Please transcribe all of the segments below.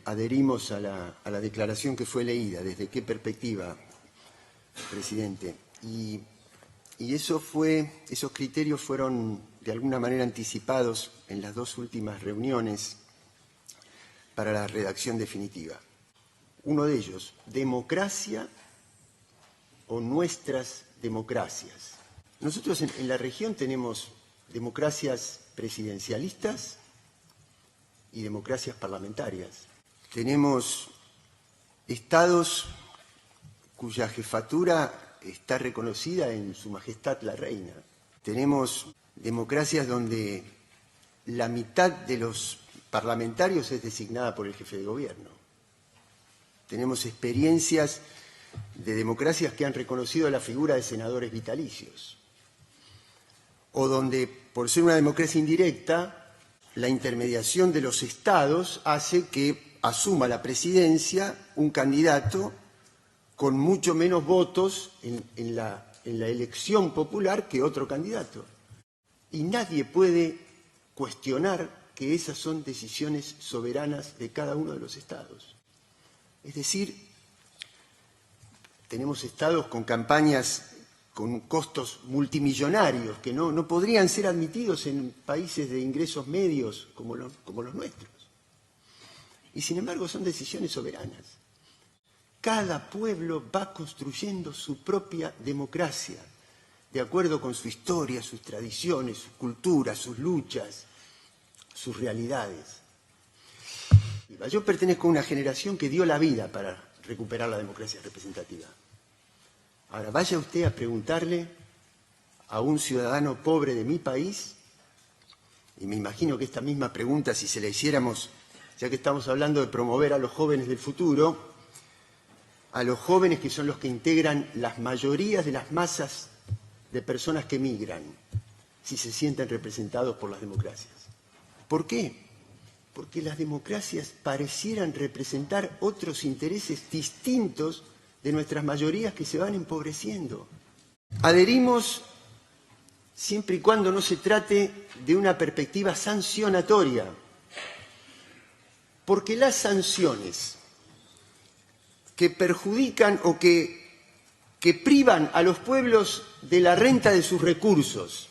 adherimos a la declaración que fue leída. ¿Desde qué perspectiva, presidente? Y esos criterios fueron de alguna manera anticipados en las dos últimas reuniones para la redacción definitiva. Uno de ellos, democracia o nuestras democracias. Nosotros en la región tenemos democracias presidencialistas y democracias parlamentarias. Tenemos estados cuya jefatura está reconocida en Su Majestad la Reina. Tenemos democracias donde la mitad de los parlamentarios es designada por el jefe de gobierno. Tenemos experiencias de democracias que han reconocido la figura de senadores vitalicios, o donde, por ser una democracia indirecta, la intermediación de los estados hace que asuma la presidencia un candidato con mucho menos votos en la elección popular que otro candidato. Y nadie puede cuestionar que esas son decisiones soberanas de cada uno de los estados. Es decir, tenemos estados con campañas con costos multimillonarios que no podrían ser admitidos en países de ingresos medios como los nuestros. Y sin embargo son decisiones soberanas. Cada pueblo va construyendo su propia democracia, de acuerdo con su historia, sus tradiciones, sus culturas, sus luchas, sus realidades. Yo pertenezco a una generación que dio la vida para recuperar la democracia representativa. Ahora, vaya usted a preguntarle a un ciudadano pobre de mi país, y me imagino que esta misma pregunta, si se la hiciéramos, ya que estamos hablando de promover a los jóvenes del futuro, a los jóvenes que son los que integran las mayorías de las masas de personas que migran, si se sienten representados por las democracias. ¿Por qué? Porque las democracias parecieran representar otros intereses distintos de nuestras mayorías que se van empobreciendo. Adherimos siempre y cuando no se trate de una perspectiva sancionatoria, porque las sanciones que perjudican o que privan a los pueblos de la renta de sus recursos,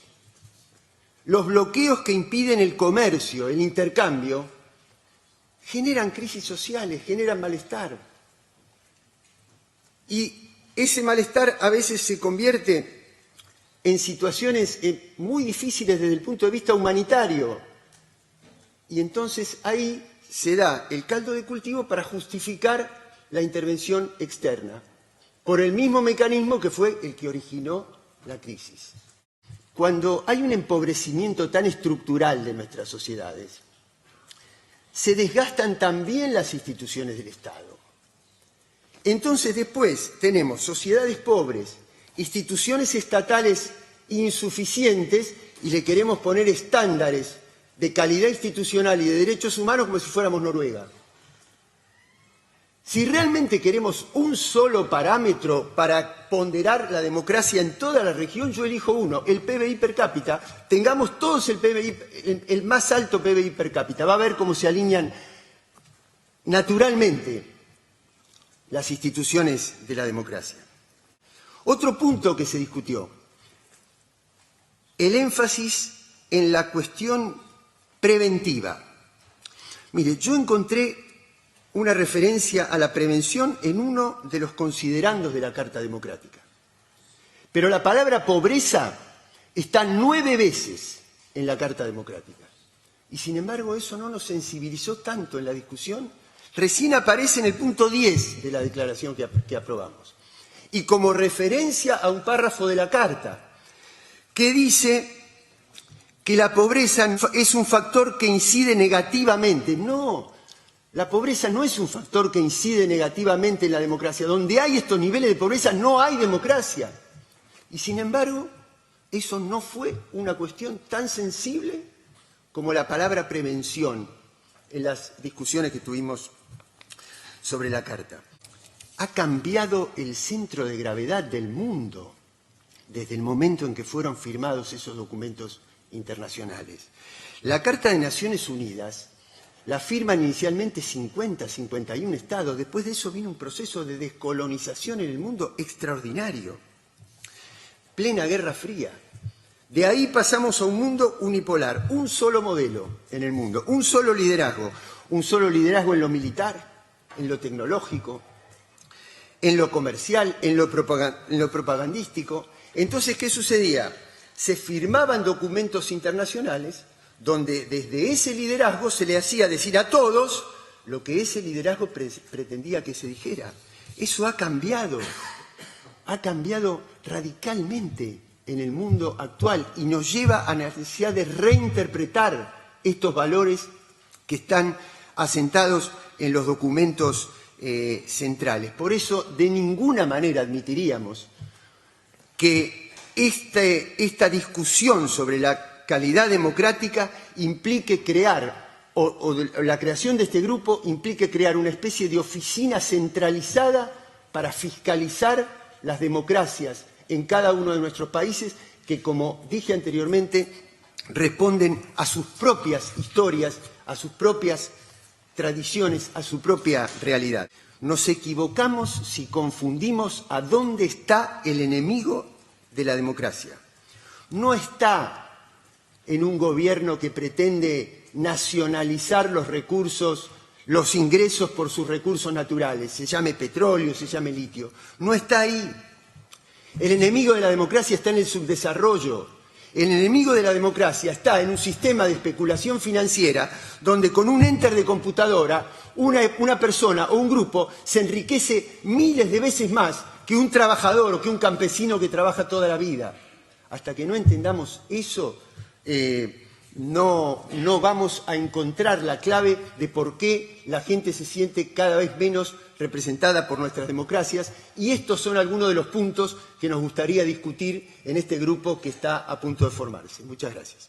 los bloqueos que impiden el comercio, el intercambio, generan crisis sociales, generan malestar. Y ese malestar a veces se convierte en situaciones muy difíciles desde el punto de vista humanitario. Y entonces ahí se da el caldo de cultivo para justificar la intervención externa, por el mismo mecanismo que fue el que originó la crisis. Cuando hay un empobrecimiento tan estructural de nuestras sociedades, se desgastan también las instituciones del Estado. Entonces después tenemos sociedades pobres, instituciones estatales insuficientes y le queremos poner estándares de calidad institucional y de derechos humanos como si fuéramos Noruega. Si realmente queremos un solo parámetro para ponderar la democracia en toda la región, yo elijo uno, el PBI per cápita. Tengamos todos el más alto PBI per cápita. Va a ver cómo se alinean naturalmente las instituciones de la democracia. Otro punto que se discutió, el énfasis en la cuestión preventiva. Mire, yo encontré una referencia a la prevención en uno de los considerandos de la Carta Democrática. Pero la palabra pobreza está 9 veces en la Carta Democrática. Y sin embargo eso no nos sensibilizó tanto en la discusión. Recién aparece en el punto 10 de la declaración que aprobamos. Y como referencia a un párrafo de la Carta que dice que la pobreza es un factor que incide negativamente. No, la pobreza no es un factor que incide negativamente en la democracia. Donde hay estos niveles de pobreza no hay democracia. Y sin embargo, eso no fue una cuestión tan sensible como la palabra prevención en las discusiones que tuvimos sobre la Carta. Ha cambiado el centro de gravedad del mundo desde el momento en que fueron firmados esos documentos internacionales. La Carta de Naciones Unidas la firman inicialmente 50, 51 estados. Después de eso vino un proceso de descolonización en el mundo extraordinario. Plena Guerra Fría. De ahí pasamos a un mundo unipolar, un solo modelo en el mundo, un solo liderazgo en lo militar, en lo tecnológico, en lo comercial, en lo propagandístico. Entonces, ¿qué sucedía? Se firmaban documentos internacionales donde desde ese liderazgo se le hacía decir a todos lo que ese liderazgo pretendía que se dijera. Eso ha cambiado radicalmente en el mundo actual y nos lleva a la necesidad de reinterpretar estos valores que están asentados en los documentos centrales. Por eso, de ninguna manera admitiríamos que esta discusión sobre la calidad democrática implique crear, o la creación de este grupo implique crear una especie de oficina centralizada para fiscalizar las democracias en cada uno de nuestros países que, como dije anteriormente, responden a sus propias historias, a sus propias tradiciones, a su propia realidad. Nos equivocamos si confundimos a dónde está el enemigo de la democracia. No está en un gobierno que pretende nacionalizar los recursos, los ingresos por sus recursos naturales, se llame petróleo, se llame litio. No está ahí. El enemigo de la democracia está en el subdesarrollo. El enemigo de la democracia está en un sistema de especulación financiera donde con un enter de computadora una persona o un grupo se enriquece miles de veces más que un trabajador o que un campesino que trabaja toda la vida. Hasta que no entendamos eso, no vamos a encontrar la clave de por qué la gente se siente cada vez menos representada por nuestras democracias, y estos son algunos de los puntos que nos gustaría discutir en este grupo que está a punto de formarse. Muchas gracias.